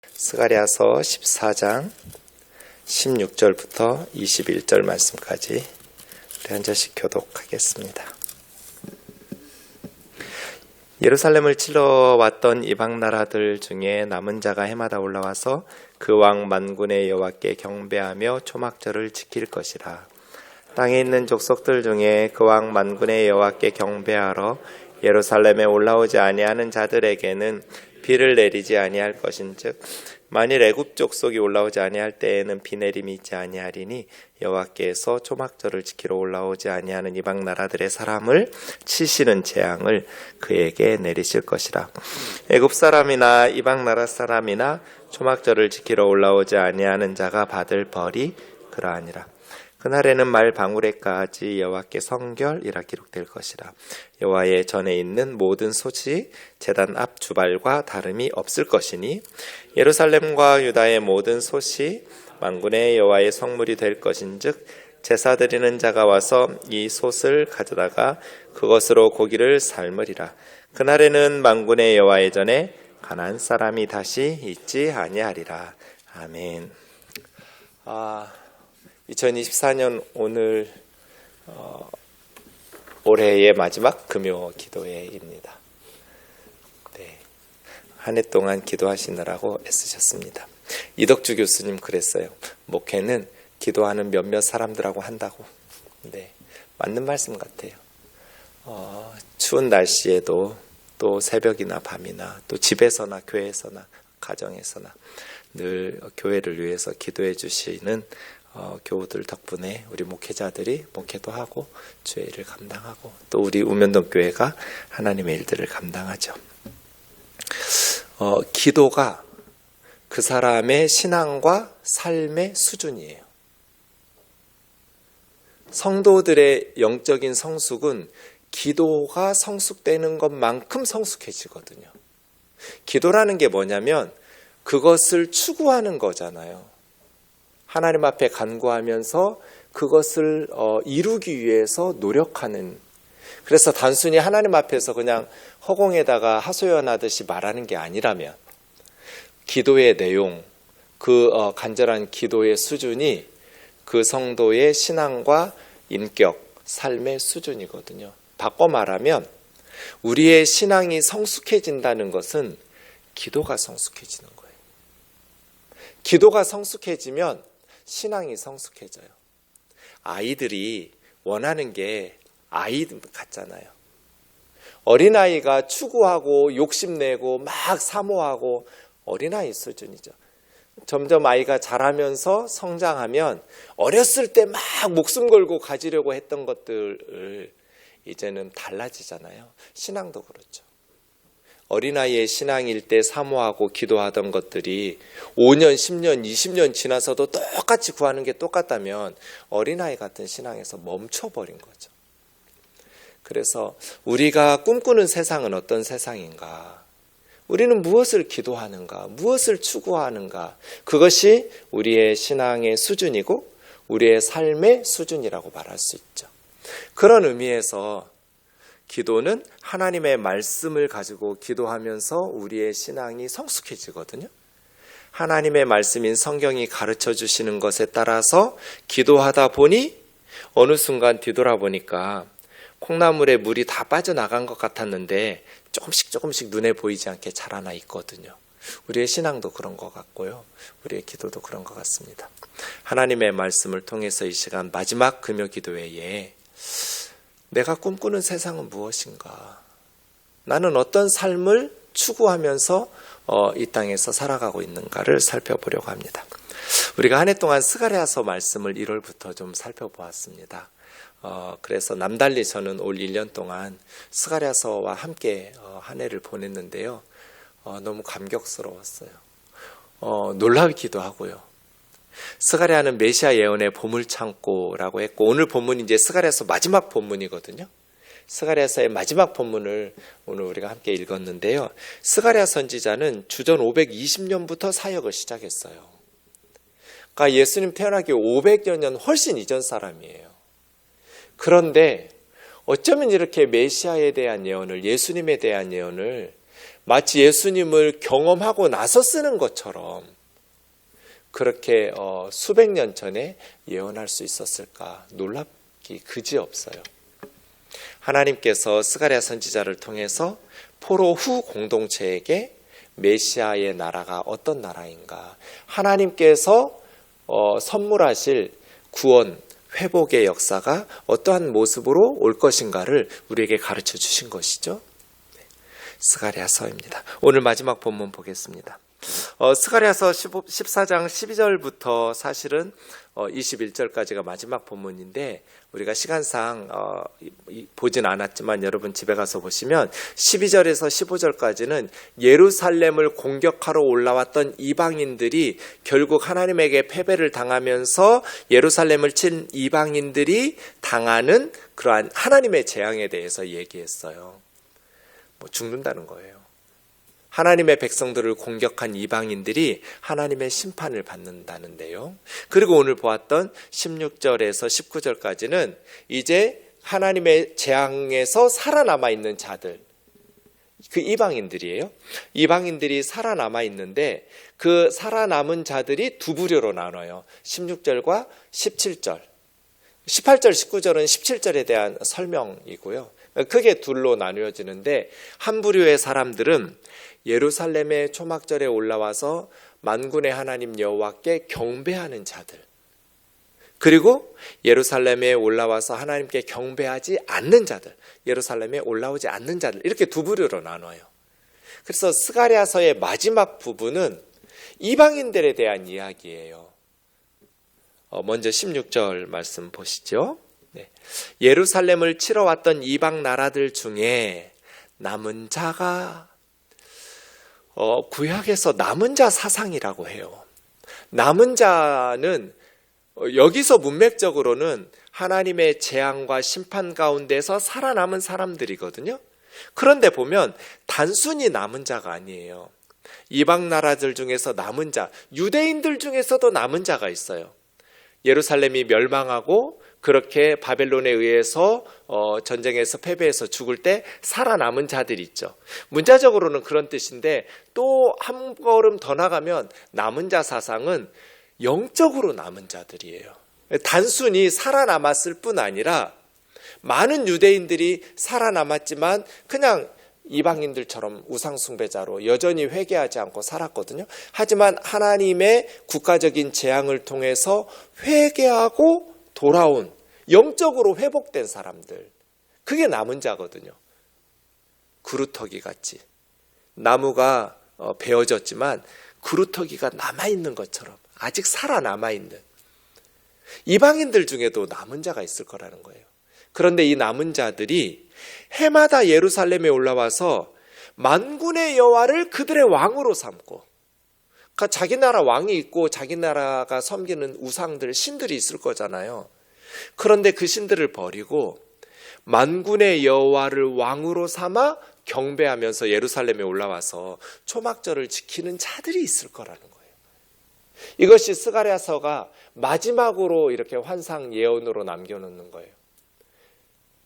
스가랴서 14장 16절부터 21절 말씀까지 우리 한 절씩 교독하겠습니다. 예루살렘을 찔러 왔던 이방 나라들 중에 남은 자가 해마다 올라와서 그 왕 만군의 여호와께 경배하며 초막절을 지킬 것이라. 땅에 있는 족속들 중에 그 왕 만군의 여호와께 경배하러 예루살렘에 올라오지 아니하는 자들에게는 비를 내리지 아니할 것인즉 만일 애굽 족속이 올라오지 아니할 때에는 비 내림이 있지 아니하리니 여호와께서 초막절을 지키러 올라오지 아니하는 이방 나라들의 사람을 치시는 재앙을 그에게 내리실 것이라. 애굽 사람이나 이방 나라 사람이나 초막절을 지키러 올라오지 아니하는 자가 받을 벌이 그러하니라. 그날에는 말 방울에까지 여호와께 성결이라 기록될 것이라. 여호와의 전에 있는 모든 솥이 제단 앞 주발과 다름이 없을 것이니 예루살렘과 유다의 모든 솥이 만군의 여호와의 성물이 될 것인즉 제사 드리는 자가 와서 이 솥을 가져다가 그것으로 고기를 삶으리라. 그날에는 만군의 여호와의 전에 가나안 사람이 다시 있지 아니하리라. 아멘. 2024년 오늘 올해의 마지막 금요 기도회입니다. 네, 한 해 동안 기도하시느라고 애쓰셨습니다. 이덕주 교수님 그랬어요. 목회는 기도하는 몇몇 사람들하고 한다고. 네, 맞는 말씀 같아요. 추운 날씨에도 또 새벽이나 밤이나 또 집에서나 교회에서나 가정에서나 늘 교회를 위해서 기도해 주시는 교우들 덕분에 우리 목회자들이 목회도 하고 주의 일을 감당하고 또 우리 우면동 교회가 하나님의 일들을 감당하죠. 기도가 그 사람의 신앙과 삶의 수준이에요. 성도들의 영적인 성숙은 기도가 성숙되는 것만큼 성숙해지거든요. 기도라는 게 뭐냐면 그것을 추구하는 거잖아요. 하나님 앞에 간구하면서 그것을 이루기 위해서 노력하는. 그래서 단순히 하나님 앞에서 그냥 허공에다가 하소연하듯이 말하는 게 아니라면 기도의 내용, 그 간절한 기도의 수준이 그 성도의 신앙과 인격, 삶의 수준이거든요. 바꿔 말하면 우리의 신앙이 성숙해진다는 것은 기도가 성숙해지는 거예요. 기도가 성숙해지면 신앙이 성숙해져요. 아이들이 원하는 게 아이 같잖아요. 어린아이가 추구하고 욕심내고 막 사모하고 어린아이 수준이죠. 점점 아이가 자라면서 성장하면 어렸을 때 막 목숨 걸고 가지려고 했던 것들을 이제는 달라지잖아요. 신앙도 그렇죠. 어린아이의 신앙일 때 사모하고 기도하던 것들이 5년, 10년, 20년 지나서도 똑같이 구하는 게 똑같다면 어린아이 같은 신앙에서 멈춰버린 거죠. 그래서 우리가 꿈꾸는 세상은 어떤 세상인가? 우리는 무엇을 기도하는가? 무엇을 추구하는가? 그것이 우리의 신앙의 수준이고 우리의 삶의 수준이라고 말할 수 있죠. 그런 의미에서 기도는 하나님의 말씀을 가지고 기도하면서 우리의 신앙이 성숙해지거든요. 하나님의 말씀인 성경이 가르쳐 주시는 것에 따라서 기도하다 보니 어느 순간 뒤돌아보니까 콩나물에 물이 다 빠져나간 것 같았는데 조금씩 눈에 보이지 않게 자라나 있거든요. 우리의 신앙도 그런 것 같고요. 우리의 기도도 그런 것 같습니다. 하나님의 말씀을 통해서 이 시간 마지막 금요 기도회에 내가 꿈꾸는 세상은 무엇인가? 나는 어떤 삶을 추구하면서 이 땅에서 살아가고 있는가를 살펴보려고 합니다. 우리가 한 해 동안 스가랴서 말씀을 1월부터 좀 살펴보았습니다. 그래서 남달리 저는 올 1년 동안 스가랴서와 함께 한 해를 보냈는데요. 너무 감격스러웠어요. 놀라기도 하고요. 스가랴는 메시아 예언의 보물창고라고 했고 오늘 본문이 이제 스가랴서 마지막 본문이거든요. 스가랴서의 마지막 본문을 오늘 우리가 함께 읽었는데요. 스가랴 선지자는 주전 520년부터 사역을 시작했어요. 그러니까 예수님 태어나기 500여 년 훨씬 이전 사람이에요. 그런데 어쩌면 이렇게 메시아에 대한 예언을, 예수님에 대한 예언을 마치 예수님을 경험하고 나서 쓰는 것처럼 그렇게 수백 년 전에 예언할 수 있었을까? 놀랍기 그지없어요. 하나님께서 스가랴 선지자를 통해서 포로 후 공동체에게 메시아의 나라가 어떤 나라인가, 하나님께서 선물하실 구원, 회복의 역사가 어떠한 모습으로 올 것인가를 우리에게 가르쳐 주신 것이죠. 스가랴서입니다. 오늘 마지막 본문 보겠습니다. 스가랴서 14장 12절부터 사실은 21절까지가 마지막 본문인데 우리가 시간상 보진 않았지만 여러분 집에 가서 보시면 12절에서 15절까지는 예루살렘을 공격하러 올라왔던 이방인들이 결국 하나님에게 패배를 당하면서 예루살렘을 친 이방인들이 당하는 그러한 하나님의 재앙에 대해서 얘기했어요. 죽는다는 거예요. 하나님의 백성들을 공격한 이방인들이 하나님의 심판을 받는다는데요. 그리고 오늘 보았던 16절에서 19절까지는 이제 하나님의 재앙에서 살아남아 있는 자들, 그 이방인들이에요. 이방인들이 살아남아 있는데 그 살아남은 자들이 두 부류로 나눠요. 16절과 17절. 18절, 19절은 17절에 대한 설명이고요. 크게 둘로 나누어지는데 한 부류의 사람들은 예루살렘의 초막절에 올라와서 만군의 하나님 여호와께 경배하는 자들, 그리고 예루살렘에 올라와서 하나님께 경배하지 않는 자들, 예루살렘에 올라오지 않는 자들, 이렇게 두 부류로 나눠요. 그래서 스가랴서의 마지막 부분은 이방인들에 대한 이야기예요. 먼저 16절 말씀 보시죠. 예루살렘을 치러 왔던 이방 나라들 중에 남은 자가, 구약에서 남은 자 사상이라고 해요. 남은 자는 여기서 문맥적으로는 하나님의 재앙과 심판 가운데서 살아남은 사람들이거든요. 그런데 보면 단순히 남은 자가 아니에요. 이방 나라들 중에서 남은 자, 유대인들 중에서도 남은 자가 있어요. 예루살렘이 멸망하고 그렇게 바벨론에 의해서 전쟁에서 패배해서 죽을 때 살아남은 자들이 있죠. 문자적으로는 그런 뜻인데 또 한 걸음 더 나가면 남은 자 사상은 영적으로 남은 자들이에요. 단순히 살아남았을 뿐 아니라 많은 유대인들이 살아남았지만 그냥 이방인들처럼 우상숭배자로 여전히 회개하지 않고 살았거든요. 하지만 하나님의 국가적인 재앙을 통해서 회개하고 돌아온, 영적으로 회복된 사람들, 그게 남은 자거든요. 그루터기 같이 나무가 베어졌지만 그루터기가 남아있는 것처럼 아직 살아남아있는 이방인들 중에도 남은 자가 있을 거라는 거예요. 그런데 이 남은 자들이 해마다 예루살렘에 올라와서 만군의 여호와를 그들의 왕으로 삼고, 그러니까 자기 나라 왕이 있고 자기 나라가 섬기는 우상들, 신들이 있을 거잖아요. 그런데 그 신들을 버리고 만군의 여호와를 왕으로 삼아 경배하면서 예루살렘에 올라와서 초막절을 지키는 자들이 있을 거라는 거예요. 이것이 스가랴서가 마지막으로 이렇게 환상 예언으로 남겨놓는 거예요.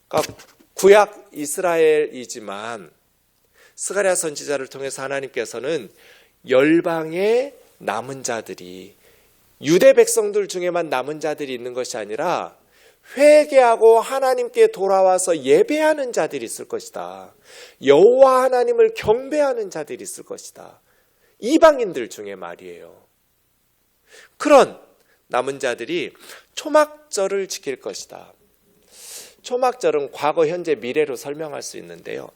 그러니까 구약 이스라엘이지만 스가랴 선지자를 통해서 하나님께서는 열방의 남은 자들이, 유대 백성들 중에만 남은 자들이 있는 것이 아니라 회개하고 하나님께 돌아와서 예배하는 자들이 있을 것이다. 여호와 하나님을 경배하는 자들이 있을 것이다. 이방인들 중에 말이에요. 그런 남은 자들이 초막절을 지킬 것이다. 초막절은 과거, 현재, 미래로 설명할 수 있는데요.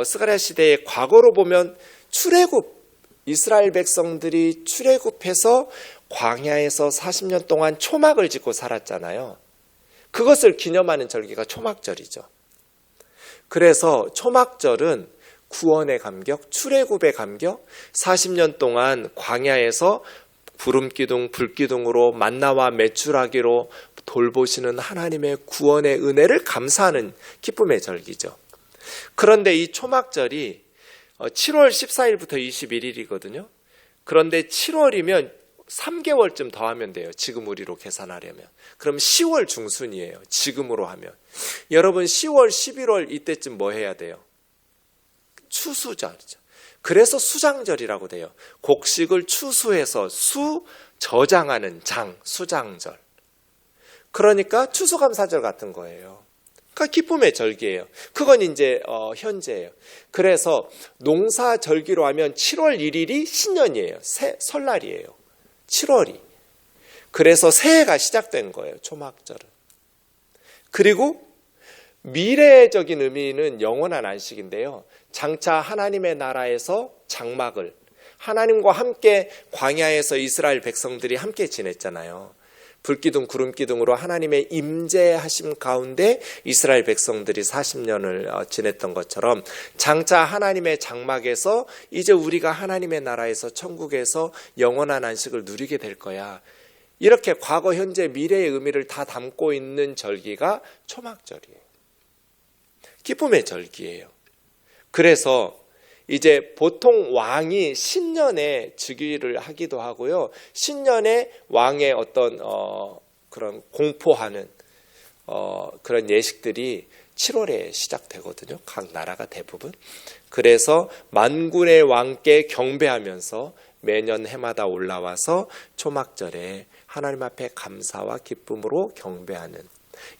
스가랴 시대의 과거로 보면 출애굽, 이스라엘 백성들이 출애굽해서 광야에서 40년 동안 초막을 짓고 살았잖아요. 그것을 기념하는 절기가 초막절이죠. 그래서 초막절은 구원의 감격, 출애굽의 감격, 40년 동안 광야에서 구름기둥, 불기둥으로 만나와 메추라기로 돌보시는 하나님의 구원의 은혜를 감사하는 기쁨의 절기죠. 그런데 이 초막절이 7월 14일부터 21일이거든요. 그런데 7월이면 3개월쯤 더 하면 돼요. 지금 우리로 계산하려면. 그럼 10월 중순이에요. 지금으로 하면. 여러분 10월, 11월 이때쯤 뭐 해야 돼요? 추수죠. 그래서 수장절이라고 돼요. 곡식을 추수해서 저장하는 수장절. 그러니까 추수감사절 같은 거예요. 그러니까 기쁨의 절기예요. 그건 이제 현재예요. 그래서 농사절기로 하면 7월 1일이 신년이에요. 설날이에요. 7월이. 그래서 새해가 시작된 거예요. 초막절은. 그리고 미래적인 의미는 영원한 안식인데요. 장차 하나님의 나라에서 장막을 하나님과 함께 광야에서 이스라엘 백성들이 함께 지냈잖아요. 불기둥 구름기둥으로 하나님의 임재하심 가운데 이스라엘 백성들이 40년을 지냈던 것처럼 장차 하나님의 장막에서 이제 우리가 하나님의 나라에서 천국에서 영원한 안식을 누리게 될 거야. 이렇게 과거, 현재, 미래의 의미를 다 담고 있는 절기가 초막절이에요. 기쁨의 절기예요. 그래서 이제 보통 왕이 신년에 즉위를 하기도 하고요. 신년에 왕의 어떤 그런 공포하는 그런 예식들이 7월에 시작되거든요. 각 나라가 대부분. 그래서 만군의 왕께 경배하면서 매년 해마다 올라와서 초막절에 하나님 앞에 감사와 기쁨으로 경배하는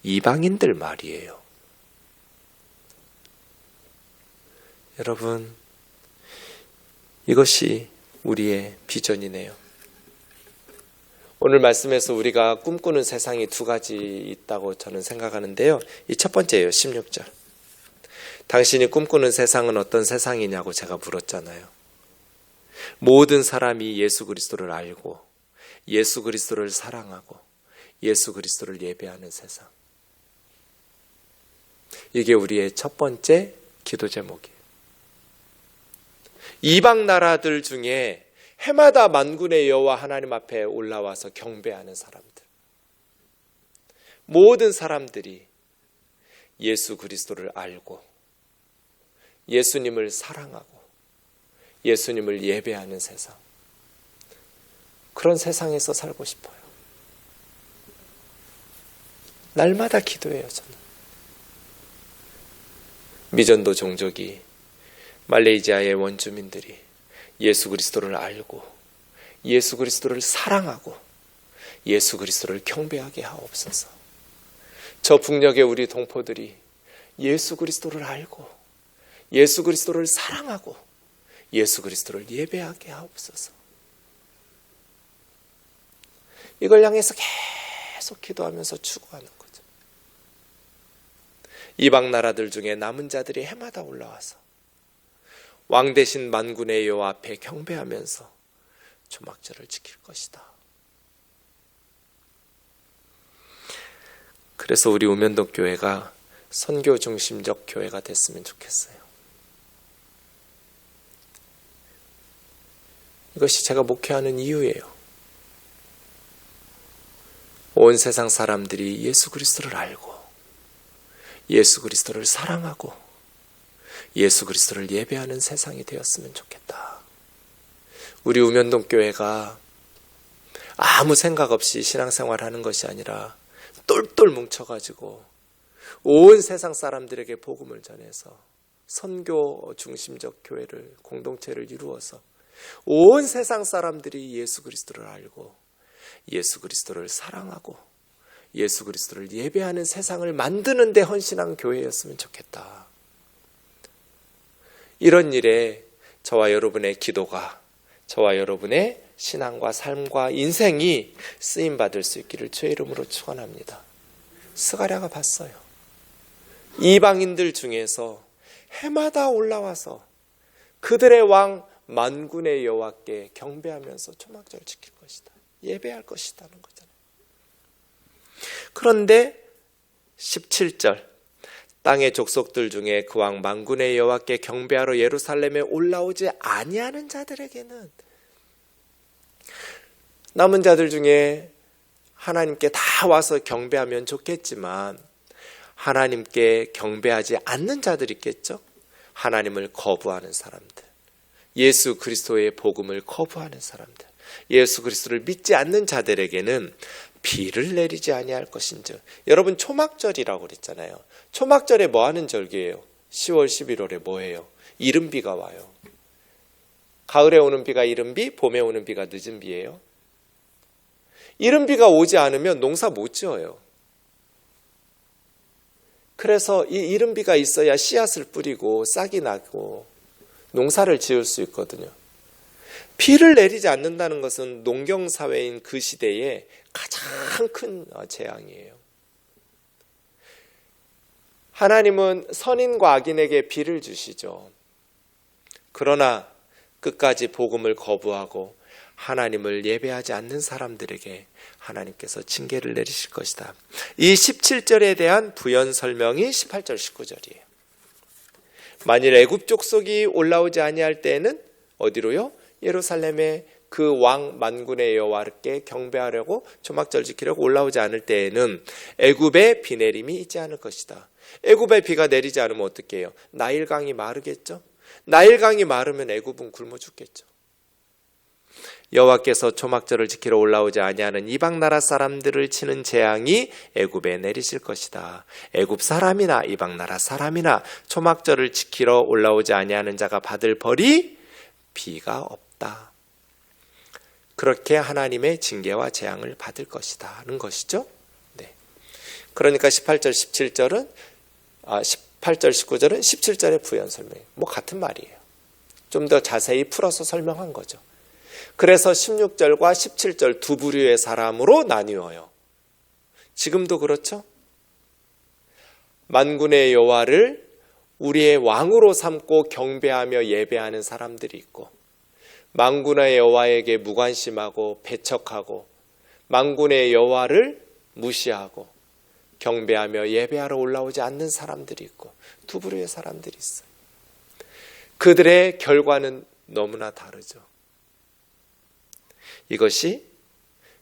이방인들 말이에요. 여러분, 이것이 우리의 비전이네요. 오늘 말씀에서 우리가 꿈꾸는 세상이 두 가지 있다고 저는 생각하는데요. 이 첫 번째예요. 16절. 당신이 꿈꾸는 세상은 어떤 세상이냐고 제가 물었잖아요. 모든 사람이 예수 그리스도를 알고 예수 그리스도를 사랑하고 예수 그리스도를 예배하는 세상. 이게 우리의 첫 번째 기도 제목이에요. 이방 나라들 중에 해마다 만군의 여호와 하나님 앞에 올라와서 경배하는 사람들. 모든 사람들이 예수 그리스도를 알고 예수님을 사랑하고 예수님을 예배하는 세상. 그런 세상에서 살고 싶어요. 날마다 기도해요, 저는. 미전도 종족이 말레이시아의 원주민들이 예수 그리스도를 알고 예수 그리스도를 사랑하고 예수 그리스도를 경배하게 하옵소서. 저 북녘의 우리 동포들이 예수 그리스도를 알고 예수 그리스도를 사랑하고 예수 그리스도를 예배하게 하옵소서. 이걸 향해서 계속 기도하면서 추구하는 거죠. 이방 나라들 중에 남은 자들이 해마다 올라와서 왕 대신 만군의 여호와 앞에 경배하면서 초막절을 지킬 것이다. 그래서 우리 우면동 교회가 선교 중심적 교회가 됐으면 좋겠어요. 이것이 제가 목회하는 이유예요. 온 세상 사람들이 예수 그리스도를 알고 예수 그리스도를 사랑하고 예수 그리스도를 예배하는 세상이 되었으면 좋겠다. 우리 우면동 교회가 아무 생각 없이 신앙생활하는 것이 아니라 똘똘 뭉쳐가지고 온 세상 사람들에게 복음을 전해서 선교 중심적 교회를 공동체를 이루어서 온 세상 사람들이 예수 그리스도를 알고 예수 그리스도를 사랑하고 예수 그리스도를 예배하는 세상을 만드는 데 헌신한 교회였으면 좋겠다. 이런 일에 저와 여러분의 기도가, 저와 여러분의 신앙과 삶과 인생이 쓰임받을 수 있기를 주의 이름으로 축원합니다. 스가랴가 봤어요. 이방인들 중에서 해마다 올라와서 그들의 왕 만군의 여호와께 경배하면서 초막절을 지킬 것이다. 예배할 것이다는 거잖아요. 그런데 17절 땅의 족속들 중에 그 왕 만군의 여호와께 경배하러 예루살렘에 올라오지 아니하는 자들에게는, 남은 자들 중에 하나님께 다 와서 경배하면 좋겠지만 하나님께 경배하지 않는 자들이 있겠죠. 하나님을 거부하는 사람들, 예수 그리스도의 복음을 거부하는 사람들, 예수 그리스도를 믿지 않는 자들에게는 비를 내리지 아니할 것인즉. 여러분, 초막절이라고 그랬잖아요. 초막절에 뭐 하는 절기예요? 10월 11월에 뭐예요? 이른비가 와요. 가을에 오는 비가 이른 비, 봄에 오는 비가 늦은 비예요. 이른 비가 오지 않으면 농사 못 지어요. 그래서 이 이른 비가 있어야 씨앗을 뿌리고 싹이 나고 농사를 지을 수 있거든요. 비를 내리지 않는다는 것은 농경사회인 그 시대에 가장 큰 재앙이에요. 하나님은 선인과 악인에게 비를 주시죠. 그러나 끝까지 복음을 거부하고 하나님을 예배하지 않는 사람들에게 하나님께서 징계를 내리실 것이다. 이 17절에 대한 부연 설명이 18절 19절이에요. 만일 애굽 족속이 올라오지 아니할 때에는 어디로요? 예루살렘에 그 왕 만군의 여호와께 경배하려고 초막절 지키려고 올라오지 않을 때에는 애굽에 비 내림이 있지 않을 것이다. 애굽에 비가 내리지 않으면 어떻게 해요? 나일강이 마르겠죠? 나일강이 마르면 애굽은 굶어 죽겠죠. 여호와께서 초막절을 지키러 올라오지 아니하는 이방 나라 사람들을 치는 재앙이 애굽에 내리실 것이다. 애굽 사람이나 이방 나라 사람이나 초막절을 지키러 올라오지 아니하는 자가 받을 벌이 비가 없다. 그렇게 하나님의 징계와 재앙을 받을 것이다 하는 것이죠. 네. 그러니까 18절 17절은 18절 19절은 17절의 부연 설명이에요. 같은 말이에요. 좀 더 자세히 풀어서 설명한 거죠. 그래서 16절과 17절 두 부류의 사람으로 나뉘어요. 지금도 그렇죠? 만군의 여호와를 우리의 왕으로 삼고 경배하며 예배하는 사람들이 있고, 만군의 여호와에게 무관심하고 배척하고 만군의 여호와를 무시하고 경배하며 예배하러 올라오지 않는 사람들이 있고, 두 부류의 사람들이 있어요. 그들의 결과는 너무나 다르죠. 이것이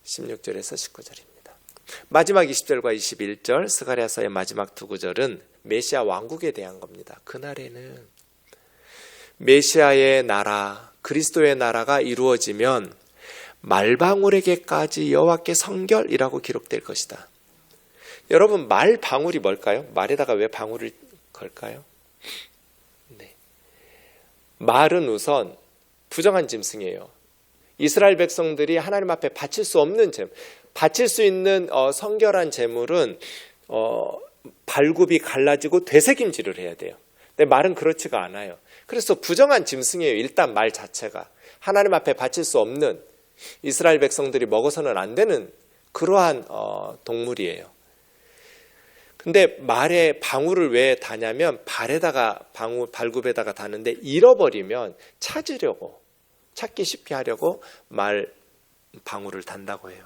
16절에서 19절입니다. 마지막 20절과 21절 스가랴서의 마지막 두 구절은 메시아 왕국에 대한 겁니다. 그날에는 메시아의 나라, 그리스도의 나라가 이루어지면 말방울에게까지 여호와께 성결이라고 기록될 것이다. 여러분, 말방울이 뭘까요? 말에다가 왜 방울을 걸까요? 네. 말은 우선 부정한 짐승이에요. 이스라엘 백성들이 하나님 앞에 바칠 수 없는 제물, 바칠 수 있는 성결한 제물은 발굽이 갈라지고 되새김질을 해야 돼요. 근데 말은 그렇지가 않아요. 그래서 부정한 짐승이에요. 일단 말 자체가 하나님 앞에 바칠 수 없는, 이스라엘 백성들이 먹어서는 안 되는 그러한 동물이에요. 근데 말에 방울을 왜 다냐면 발에다가 발굽에다가 다는데 잃어버리면 찾기 쉽게 하려고 말 방울을 단다고 해요.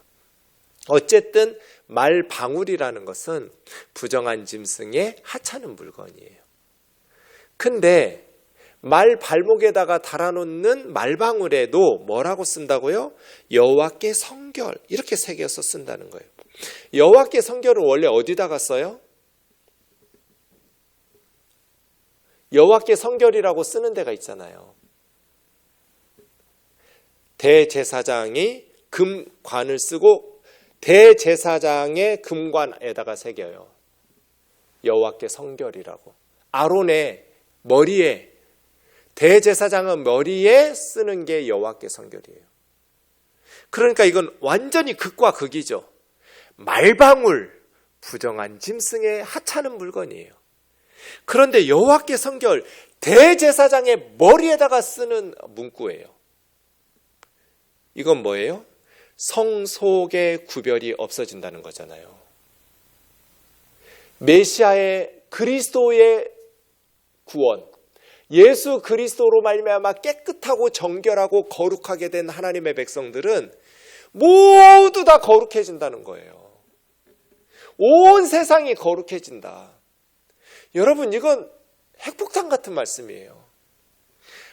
어쨌든 말 방울이라는 것은 부정한 짐승의 하찮은 물건이에요. 근데 말 발목에다가 달아놓는 말방울에도 뭐라고 쓴다고요? 여호와께 성결, 이렇게 새겨서 쓴다는 거예요. 여호와께 성결은 원래 어디다가 써요? 여호와께 성결이라고 쓰는 데가 있잖아요. 대제사장이 금관을 쓰고 대제사장의 금관에다가 새겨요. 여호와께 성결이라고. 아론의 머리에, 대제사장은 머리에 쓰는 게 여호와께 성결이에요. 그러니까 이건 완전히 극과 극이죠. 말방울, 부정한 짐승의 하찮은 물건이에요. 그런데 여호와께 성결, 대제사장의 머리에다가 쓰는 문구예요. 이건 뭐예요? 성속의 구별이 없어진다는 거잖아요. 메시아의 그리스도의 구원, 예수 그리스도로 말미암아 깨끗하고 정결하고 거룩하게 된 하나님의 백성들은 모두 다 거룩해진다는 거예요. 온 세상이 거룩해진다. 여러분, 이건 핵폭탄 같은 말씀이에요.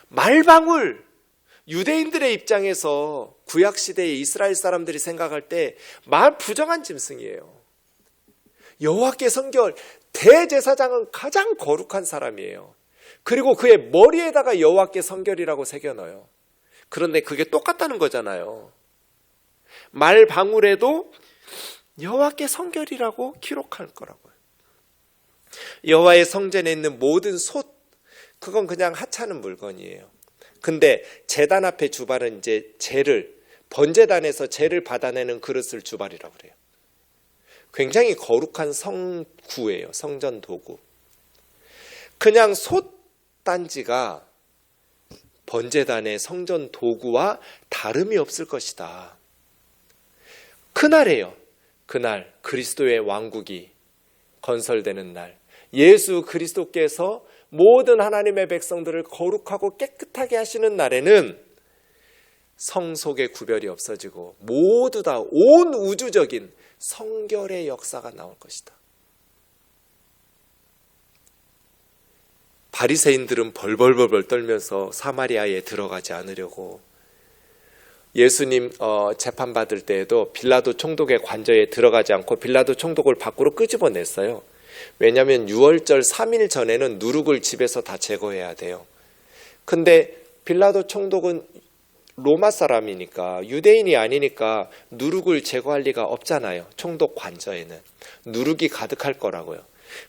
말방울, 유대인들의 입장에서 구약시대의 이스라엘 사람들이 생각할 때 말 부정한 짐승이에요. 여호와께 성결, 대제사장은 가장 거룩한 사람이에요. 그리고 그의 머리에다가 여호와께 성결이라고 새겨넣어요. 그런데 그게 똑같다는 거잖아요. 말방울에도 여호와께 성결이라고 기록할 거라고요. 여호와의 성전에 있는 모든 솥, 그건 그냥 하찮은 물건이에요. 근데 제단 앞에 주발은 이제 번제단에서 제를 받아내는 그릇을 주발이라고 그래요. 굉장히 거룩한 성구예요. 성전 도구. 그냥 솥단지가 번제단의 성전 도구와 다름이 없을 것이다. 그날이에요. 그날 그리스도의 왕국이 건설되는 날, 예수 그리스도께서 모든 하나님의 백성들을 거룩하고 깨끗하게 하시는 날에는 성속의 구별이 없어지고 모두 다 온 우주적인 성결의 역사가 나올 것이다. 바리새인들은 벌벌벌 떨면서 사마리아에 들어가지 않으려고 예수님 재판받을 때에도 빌라도 총독의 관저에 들어가지 않고 빌라도 총독을 밖으로 끄집어냈어요. 왜냐하면 6월절 3일 전에는 누룩을 집에서 다 제거해야 돼요. 근데 빌라도 총독은 로마 사람이니까, 유대인이 아니니까 누룩을 제거할 리가 없잖아요. 총독 관저에는 누룩이 가득할 거라고요.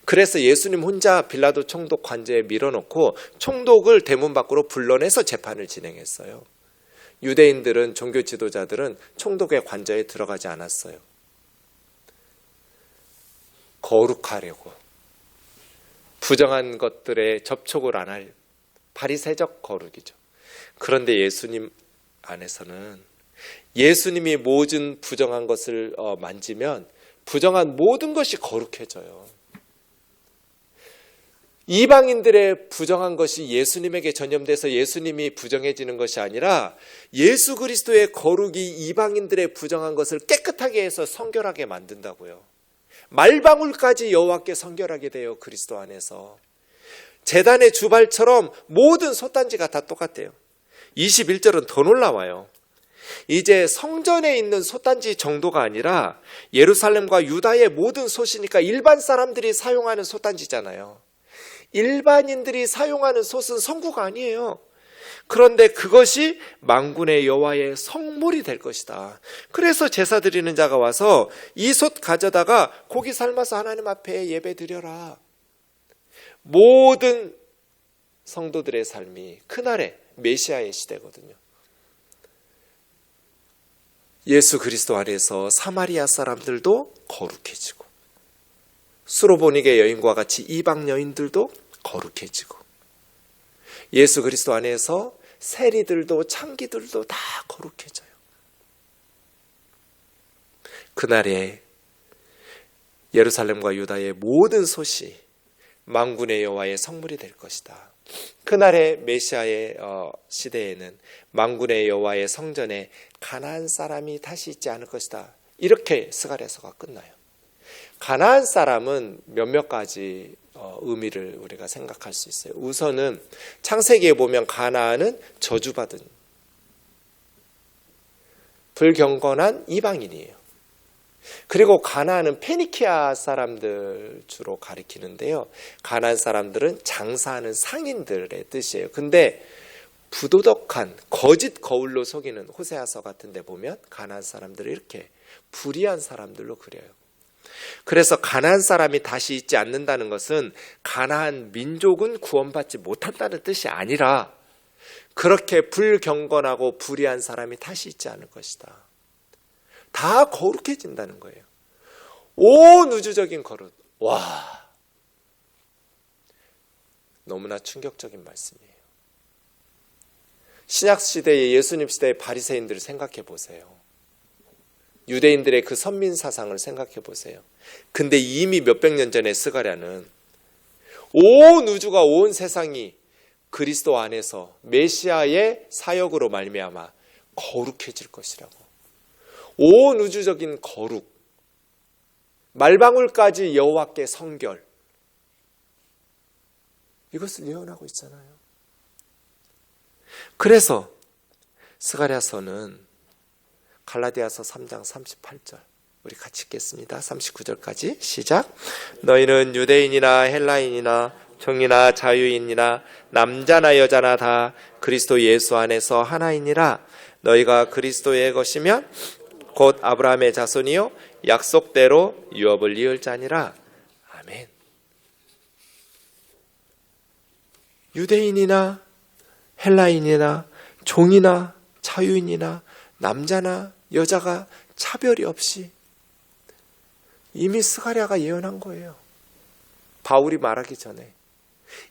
그래서 예수님 혼자 빌라도 총독 관저에 밀어놓고 총독을 대문 밖으로 불러내서 재판을 진행했어요. 유대인들은, 종교 지도자들은 총독의 관저에 들어가지 않았어요. 거룩하려고, 부정한 것들에 접촉을 안 할 바리새적 거룩이죠. 그런데 예수님 안에서는 예수님이 모든 부정한 것을 만지면 부정한 모든 것이 거룩해져요. 이방인들의 부정한 것이 예수님에게 전염돼서 예수님이 부정해지는 것이 아니라 예수 그리스도의 거룩이 이방인들의 부정한 것을 깨끗하게 해서 성결하게 만든다고요. 말방울까지 여호와께 성결하게 돼요. 그리스도 안에서. 제단의 주발처럼 모든 솥단지가 다 똑같대요. 21절은 더 놀라워요. 이제 성전에 있는 솥단지 정도가 아니라 예루살렘과 유다의 모든 솥이니까 일반 사람들이 사용하는 솥단지잖아요. 일반인들이 사용하는 솥은 성구가 아니에요. 그런데 그것이 만군의 여호와의 성물이 될 것이다. 그래서 제사 드리는 자가 와서 이 솥 가져다가 고기 삶아서 하나님 앞에 예배 드려라. 모든 성도들의 삶이 그날의 메시아의 시대거든요. 예수 그리스도 안에서 사마리아 사람들도 거룩해지고 수로보니게 여인과 같이 이방 여인들도 거룩해지고 예수 그리스도 안에서 세리들도 창기들도 다 거룩해져요. 그날에 예루살렘과 유다의 모든 솥이 만군의 여호와의 성물이 될 것이다. 그날의 메시아의 시대에는 만군의 여호와의 성전에 가나안 사람이 다시 있지 않을 것이다. 이렇게 스가랴서가 끝나요. 가나안 사람은 몇몇 가지 의미를 우리가 생각할 수 있어요. 우선은 창세기에 보면 가나안은 저주받은 불경건한 이방인이에요. 그리고 가나안은 페니키아 사람들 주로 가리키는데요. 가나안 사람들은 장사하는 상인들의 뜻이에요. 근데 부도덕한 거짓 거울로 속이는 호세아서 같은 데 보면 가나안 사람들을 이렇게 불의한 사람들로 그려요. 그래서 가나안 사람이 다시 있지 않는다는 것은 가나안 민족은 구원받지 못한다는 뜻이 아니라 그렇게 불경건하고 불의한 사람이 다시 있지 않을 것이다. 다 거룩해진다는 거예요. 온 우주적인 거룩. 와, 너무나 충격적인 말씀이에요. 신약시대의 예수님 시대의 바리새인들을 생각해 보세요. 유대인들의 그 선민 사상을 생각해 보세요. 근데 이미 몇백 년 전에 스가랴는 온 우주가 온 세상이 그리스도 안에서 메시아의 사역으로 말미암아 거룩해질 것이라고. 온 우주적인 거룩, 말방울까지 여호와께 성결, 이것을 예언하고 있잖아요. 그래서 스가랴서는 갈라디아서 3장 38절 우리 같이 읽겠습니다. 39절까지 시작. 너희는 유대인이나 헬라인이나 종이나 자유인이나 남자나 여자나 다 그리스도 예수 안에서 하나이니라. 너희가 그리스도의 것이면 곧 아브라함의 자손이요 약속대로 유업을 이을 자니라. 아멘. 유대인이나 헬라인이나 종이나 자유인이나 남자나 여자가 차별이 없이 이미 스가랴가 예언한 거예요. 바울이 말하기 전에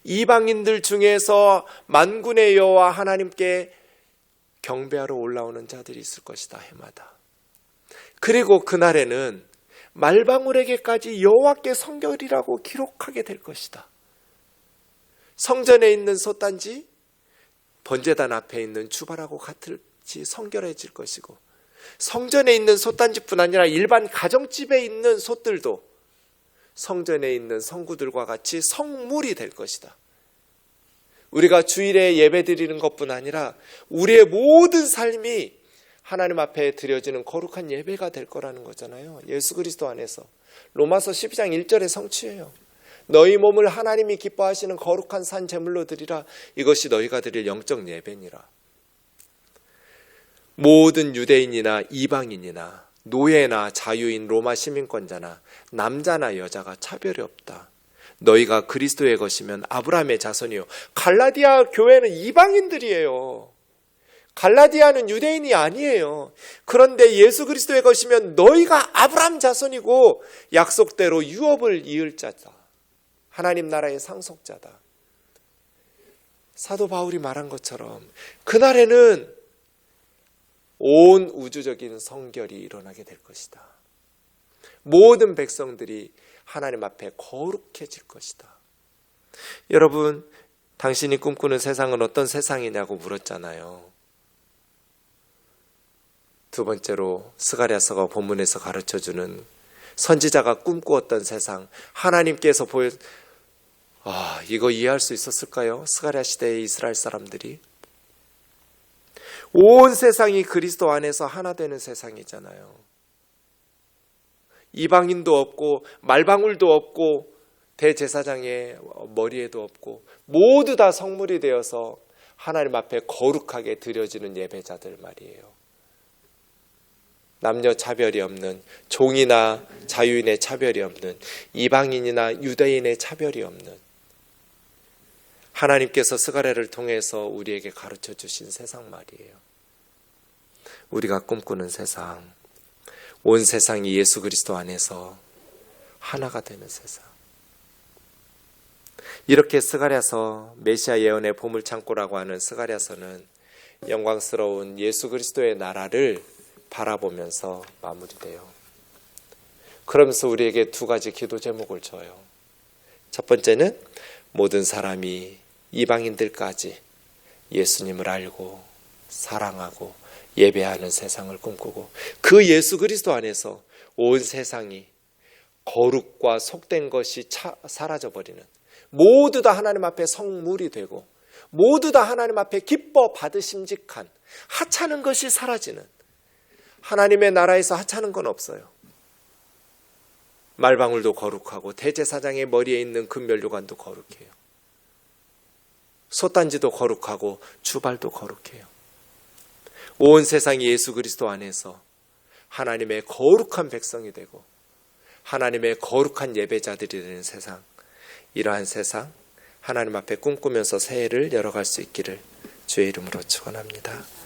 이방인들 중에서 만군의 여호와 하나님께 경배하러 올라오는 자들이 있을 것이다 해마다. 그리고 그날에는 말방울에게까지 여호와께 성결이라고 기록하게 될 것이다. 성전에 있는 솥단지 번제단 앞에 있는 주발하고 같이 성결해질 것이고, 성전에 있는 솥단지뿐 아니라 일반 가정집에 있는 솥들도 성전에 있는 성구들과 같이 성물이 될 것이다. 우리가 주일에 예배드리는 것뿐 아니라 우리의 모든 삶이 하나님 앞에 드려지는 거룩한 예배가 될 거라는 거잖아요. 예수 그리스도 안에서. 로마서 12장 1절의 성취예요. 너희 몸을 하나님이 기뻐하시는 거룩한 산 제물로 드리라. 이것이 너희가 드릴 영적 예배니라. 모든 유대인이나 이방인이나 노예나 자유인 로마 시민권자나 남자나 여자가 차별이 없다. 너희가 그리스도의 것이면 아브라함의 자손이요. 갈라디아 교회는 이방인들이에요. 갈라디아는 유대인이 아니에요. 그런데 예수 그리스도의 것이면 너희가 아브라함 자손이고 약속대로 유업을 이을 자다. 하나님 나라의 상속자다. 사도 바울이 말한 것처럼 그날에는 온 우주적인 성결이 일어나게 될 것이다. 모든 백성들이 하나님 앞에 거룩해질 것이다. 여러분, 당신이 꿈꾸는 세상은 어떤 세상이냐고 물었잖아요. 두 번째로 스가랴서가 본문에서 가르쳐주는 선지자가 꿈꾸었던 세상, 하나님께서 이거 이해할 수 있었을까요? 스가랴 시대의 이스라엘 사람들이 온 세상이 그리스도 안에서 하나 되는 세상이잖아요. 이방인도 없고 말방울도 없고 대제사장의 머리에도 없고 모두 다 성물이 되어서 하나님 앞에 거룩하게 드려지는 예배자들 말이에요. 남녀 차별이 없는, 종이나 자유인의 차별이 없는, 이방인이나 유대인의 차별이 없는, 하나님께서 스가랴를 통해서 우리에게 가르쳐 주신 세상 말이에요. 우리가 꿈꾸는 세상, 온 세상이 예수 그리스도 안에서 하나가 되는 세상. 이렇게 스가랴서, 메시아 예언의 보물창고라고 하는 스가랴서는 영광스러운 예수 그리스도의 나라를 바라보면서 마무리돼요. 그러면서 우리에게 두 가지 기도 제목을 줘요. 첫 번째는 모든 사람이 이방인들까지 예수님을 알고 사랑하고 예배하는 세상을 꿈꾸고, 그 예수 그리스도 안에서 온 세상이 거룩과 속된 것이 사라져버리는, 모두 다 하나님 앞에 성물이 되고 모두 다 하나님 앞에 기뻐 받으심직한, 하찮은 것이 사라지는, 하나님의 나라에서 하찮은 건 없어요. 말방울도 거룩하고 대제사장의 머리에 있는 금면류관도 거룩해요. 솥단지도 거룩하고 주발도 거룩해요. 온 세상이 예수 그리스도 안에서 하나님의 거룩한 백성이 되고 하나님의 거룩한 예배자들이 되는 세상, 이러한 세상 하나님 앞에 꿈꾸면서 새해를 열어갈 수 있기를 주의 이름으로 축원합니다.